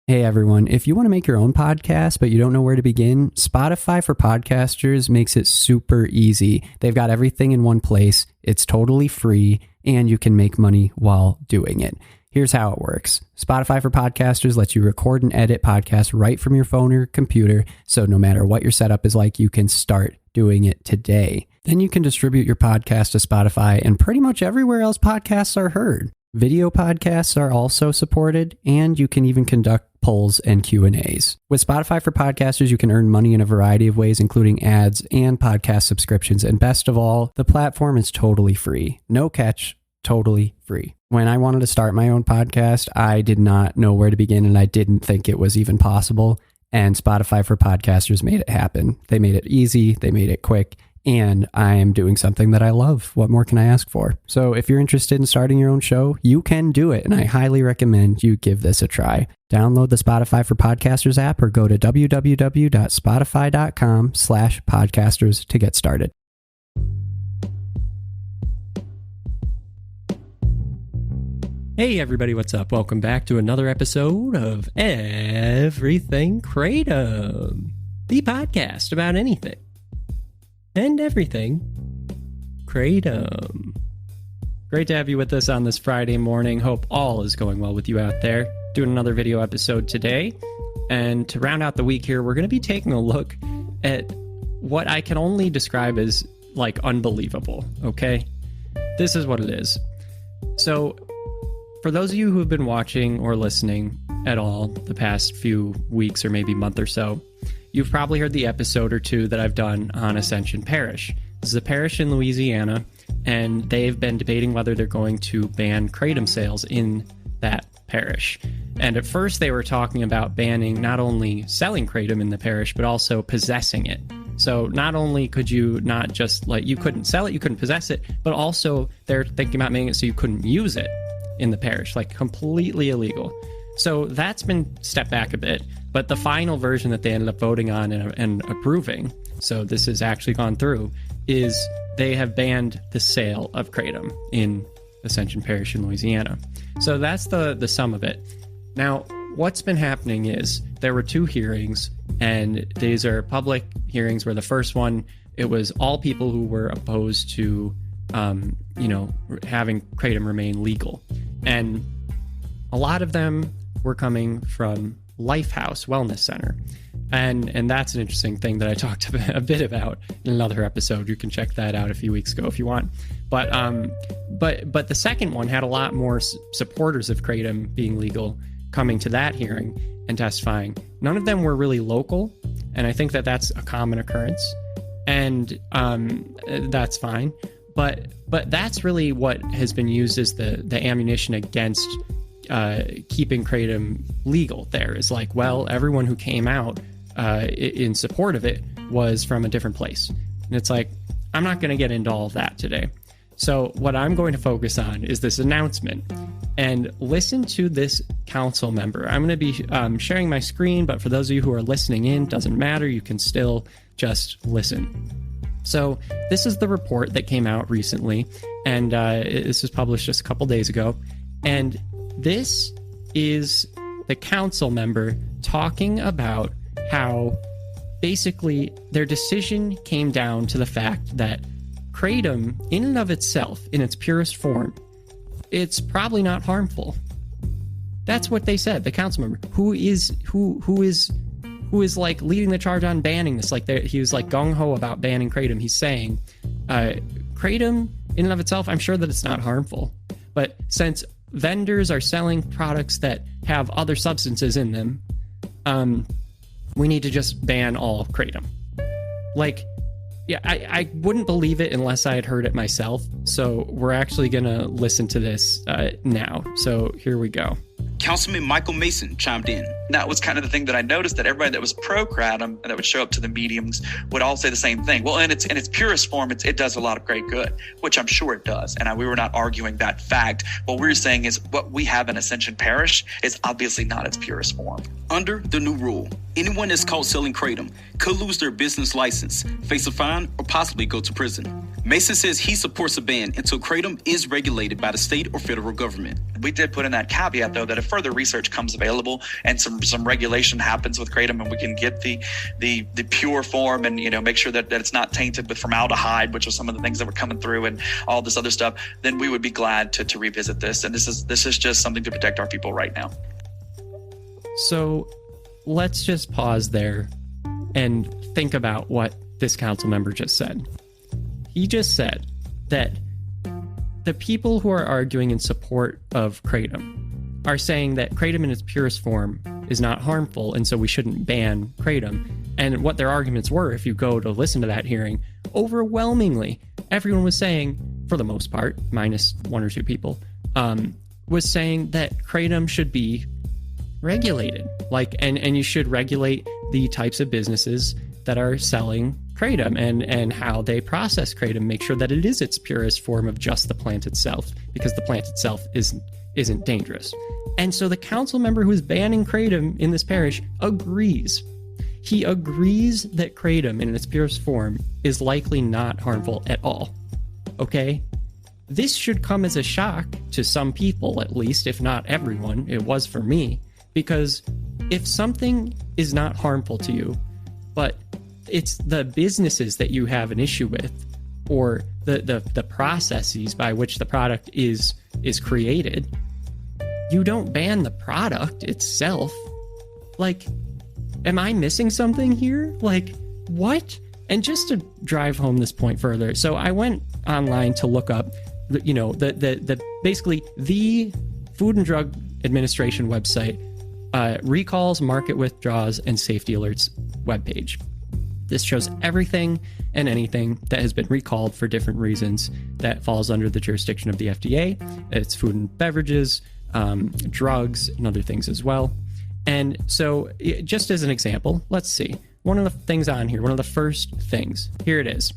Hey everyone, if you want to make your own podcast but you don't know where to begin, Spotify for Podcasters makes it super easy. They've got everything in one place, it's totally free, and you can make money while doing it. Here's how it works. Spotify for Podcasters lets you record and edit podcasts right from your phone or computer, so no matter what your setup is like, you can start doing it today. Then you can distribute your podcast to Spotify and pretty much everywhere else podcasts are heard. Video podcasts are also supported, and you can even conduct polls and Q&As. With Spotify for Podcasters, you can earn money in a variety of ways, including ads and podcast subscriptions. And best of all, the platform is totally free. No catch, totally free. When I wanted to start my own podcast, I did not know where to begin, and I didn't think it was even possible. And Spotify for Podcasters made it happen. They made it easy, they made it quick, and I am doing something that I love. What more can I ask for? So if you're interested in starting your own show, you can do it, and I highly recommend you give this a try. Download the Spotify for Podcasters app or go to www.spotify.com/podcasters to get started. Hey everybody, what's up? Welcome back to another episode of Everything Kratom, the podcast about anything and everything Kratom. Great to have you with us on this Friday morning. Hope all is going well with you out there. Doing another video episode today. And to round out the week here, we're going to be taking a look at what I can only describe as like unbelievable, okay? This is what it is. So for those of you who have been watching or listening at all the past few weeks or maybe month or so, you've probably heard the episode or two that I've done on Ascension Parish. This is a parish in Louisiana, and they've been debating whether they're going to ban Kratom sales in that parish. And at first they were talking about banning not only selling Kratom in the parish, but also possessing it. So not only could you not just, you couldn't sell it, you couldn't possess it, but also they're thinking about making it so you couldn't use it in the parish, completely illegal. So that's been stepped back a bit, but the final version that they ended up voting on and approving, so this has actually gone through, is they have banned the sale of Kratom in Ascension Parish in Louisiana. So that's the sum of it. Now, what's been happening is there were two hearings, and these are public hearings where the first one, it was all people who were opposed to having Kratom remain legal. And a lot of them were coming from Lifehouse Wellness Center. And that's an interesting thing that I talked a bit about in another episode. You can check that out a few weeks ago if you want. But the second one had a lot more supporters of Kratom being legal coming to that hearing and testifying. None of them were really local, and I think that that's a common occurrence. And that's fine. But that's really what has been used as the ammunition against keeping Kratom legal there. Is everyone who came out in support of it was from a different place. And it's I'm not going to get into all of that today. So what I'm going to focus on is this announcement. And listen to this council member. I'm going to be sharing my screen, but for those of you who are listening in, doesn't matter. You can still just listen. So this is the report that came out recently, and this was published just a couple days ago. And this is the council member talking about how basically their decision came down to the fact that Kratom, in and of itself, in its purest form, it's probably not harmful. That's what they said. The council member, who is leading the charge on banning this. He was gung-ho about banning Kratom. He's saying, Kratom in and of itself, I'm sure that it's not harmful. But since vendors are selling products that have other substances in them, we need to just ban all Kratom. I wouldn't believe it unless I had heard it myself. So we're actually going to listen to this now. So here we go. Councilman Michael Mason chimed in. That was kind of the thing that I noticed, that everybody that was pro-Kratom and that would show up to the meetings would all say the same thing. Well, in its purest form, it does a lot of great good, which I'm sure it does. And we were not arguing that fact. What we're saying is what we have in Ascension Parish is obviously not its purest form. Under the new rule, anyone that's caught selling Kratom could lose their business license, face a fine, or possibly go to prison. Mason says he supports a ban until Kratom is regulated by the state or federal government. We did put in that caveat, though, that if further research comes available and some some regulation happens with kratom and we can get the pure form and, make sure that it's not tainted with formaldehyde, which are some of the things that were coming through and all this other stuff, then we would be glad to revisit this. And this is just something to protect our people right now. So let's just pause there and think about what this council member just said. He just said that the people who are arguing in support of kratom are saying that kratom in its purest form is not harmful, and so we shouldn't ban kratom. And what their arguments were, if you go to listen to that hearing, overwhelmingly, everyone was saying, for the most part, minus one or two people, was saying that kratom should be regulated. And you should regulate the types of businesses that are selling kratom and how they process kratom, make sure that it is its purest form of just the plant itself, because the plant itself isn't dangerous. And so the council member who is banning kratom in this parish agrees. He agrees that kratom in its purest form is likely not harmful at all. Okay? This should come as a shock to some people, at least, if not everyone. It was for me. Because if something is not harmful to you, but it's the businesses that you have an issue with, or the processes by which the product is created, you don't ban the product itself. Am I missing something here? What? And just to drive home this point further, so I went online to look up, basically the Food and Drug Administration website recalls, market withdrawals, and safety alerts webpage. This shows everything and anything that has been recalled for different reasons that falls under the jurisdiction of the FDA. It's food and beverages, drugs, and other things as well. And so just as an example, let's see. One of the things on here, one of the first things, here it is.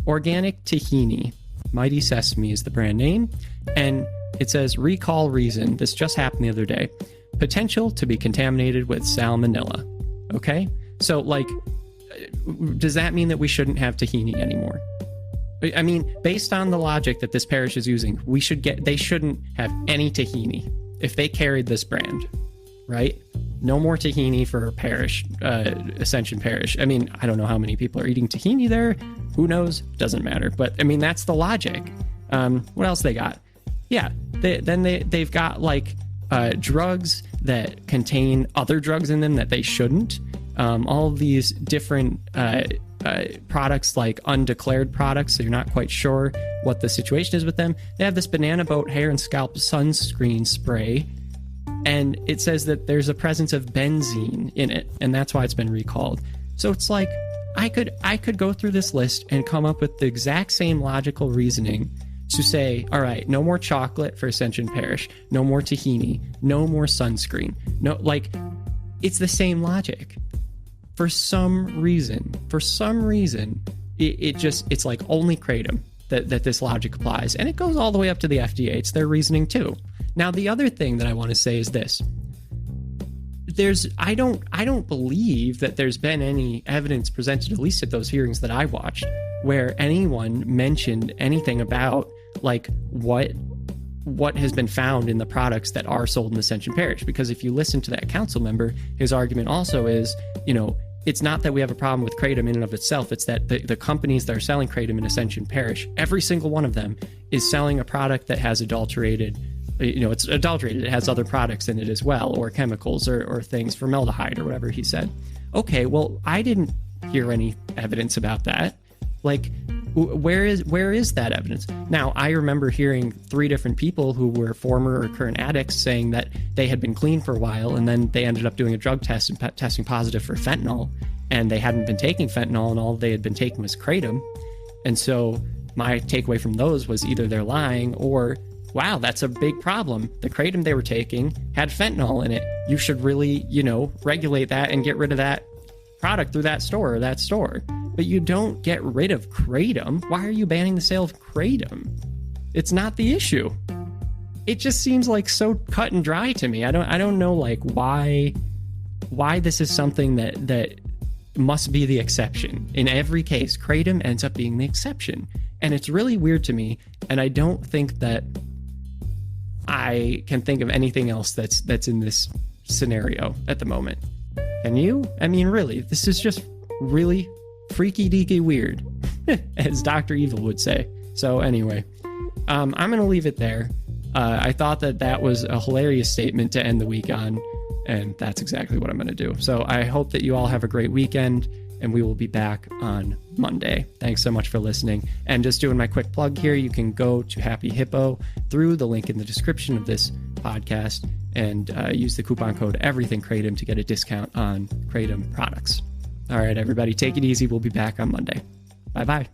Organic tahini. Mighty Sesame is the brand name. And it says recall reason. This just happened the other day. Potential to be contaminated with salmonella. Okay? So, does that mean that we shouldn't have tahini anymore? I mean, based on the logic that this parish is using, they shouldn't have any tahini if they carried this brand, right? No more tahini for parish, Ascension Parish. I mean, I don't know how many people are eating tahini there. Who knows? Doesn't matter. But I mean, that's the logic. What else they got? Yeah, they've got drugs that contain other drugs in them that they shouldn't. All of these different products, like undeclared products, so you're not quite sure what the situation is with them. They have this banana boat hair and scalp sunscreen spray, and it says that there's a presence of benzene in it, and that's why it's been recalled. So it's like, I could go through this list and come up with the exact same logical reasoning to say, all right, no more chocolate for Ascension Parish, no more tahini, no more sunscreen. No, it's the same logic. For some reason, it's like only kratom that this logic applies. And it goes all the way up to the FDA. It's their reasoning too. Now, the other thing that I want to say is this. I don't believe that there's been any evidence presented, at least at those hearings that I watched, where anyone mentioned anything about what has been found in the products that are sold in Ascension Parish. Because if you listen to that council member, his argument also is, it's not that we have a problem with kratom in and of itself. It's that the companies that are selling kratom in Ascension Parish, every single one of them is selling a product that has adulterated, it's adulterated. It has other products in it as well, or chemicals or things, formaldehyde or whatever he said. Okay, well, I didn't hear any evidence about that. Where is that evidence? Now, I remember hearing 3 different people who were former or current addicts saying that they had been clean for a while, and then they ended up doing a drug test and testing positive for fentanyl, and they hadn't been taking fentanyl, and all they had been taking was kratom. And so my takeaway from those was either they're lying or, wow, that's a big problem. The kratom they were taking had fentanyl in it. You should really, regulate that and get rid of that product through that store or that store. But you don't get rid of kratom. Why are you banning the sale of kratom? It's not the issue. It just seems so cut and dry to me. I don't know why this is something that must be the exception. In every case, kratom ends up being the exception. And it's really weird to me, and I don't think that I can think of anything else that's in this scenario at the moment. Can you? I mean, really, this is just really freaky deaky weird, as Dr. Evil would say. So anyway, I'm going to leave it there. I thought that was a hilarious statement to end the week on, and that's exactly what I'm going to do. So I hope that you all have a great weekend, and we will be back on Monday. Thanks so much for listening. And just doing my quick plug here, you can go to Happy Hippo through the link in the description of this podcast and use the coupon code EverythingKratom to get a discount on Kratom products. All right, everybody, take it easy. We'll be back on Monday. Bye-bye.